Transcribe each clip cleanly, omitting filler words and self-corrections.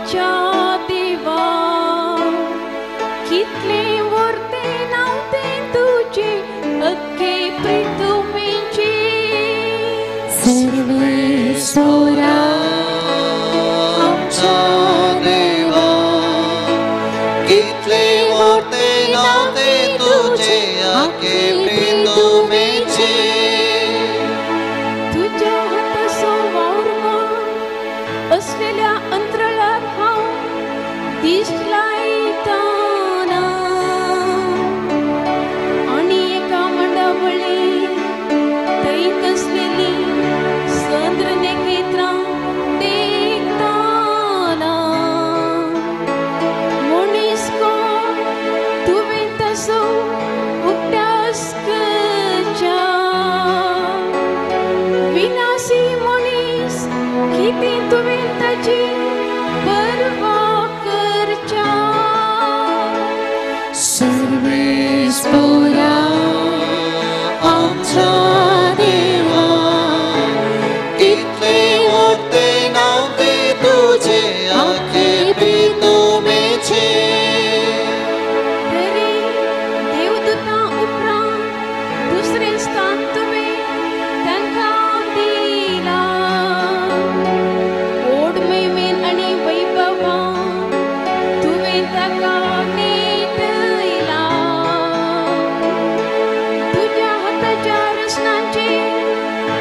आमच्या देवा कितले वर्ते नव्हते तुझे अख्खे प्रितुमेचे सर्वेश्वरा आमच्या देवा कितले वर्ते नव्हते तुझे अख्खे प्रितुमेचे तुझ्या हातासो वावरमा असलेल्या अंतराळात हांव दिस लायताना आणि एका मंडावळी थंय कसलेली संद्र नेत्रां देखताना मनीस कोण तुवें तसो उक्त्यास खंयच्या विनाशी मनीस कितें तुवें ताची पर्वा करच्या सर्वेश्वरा आमच्या देवा कितले वर्ते नव्हते तुझे अख्खे प्रितुमेचे तरी देवदूतां उपरांत दुसरें स्थान तुवें तांकां दिलां ओड मैमेन आनी वैभवान तुवें ताका नेटयला तुज्या हाताच्या रचनाचेर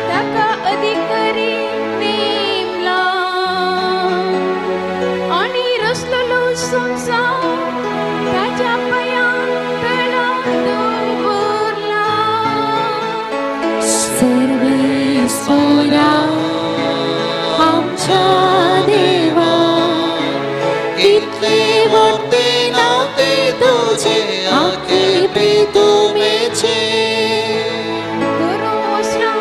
ताका अधिकारी नेमला आनी रचलेलो संसार ताच्या पांयां तळांत दवरला सर्वेश्वरा आमच्या देवा कितले वर्ते नव्हते तुझे अख्खे प्रितुमेचे बरो वस्त्रां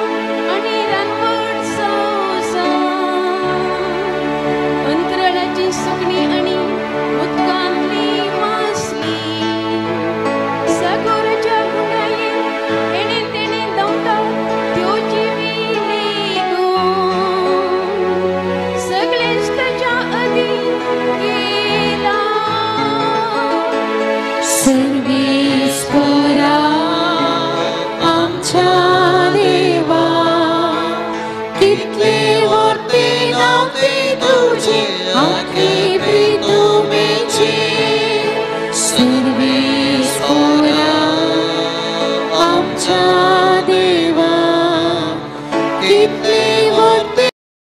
आनी रानवट संवसार अंतराळाची सुकणी आनी उदकांतली मासली सागराच्या गुंडायेर एणे तेणे धांवता त्यो जिविले गो सगळेंच ताच्या अधीन गेला सर्वेश्वरा आमच्या देवा कितले वर्ते नव्हते तुझे अख्खे प्रितुमेचे सर्वेश्वरा आमच्या देवा कितले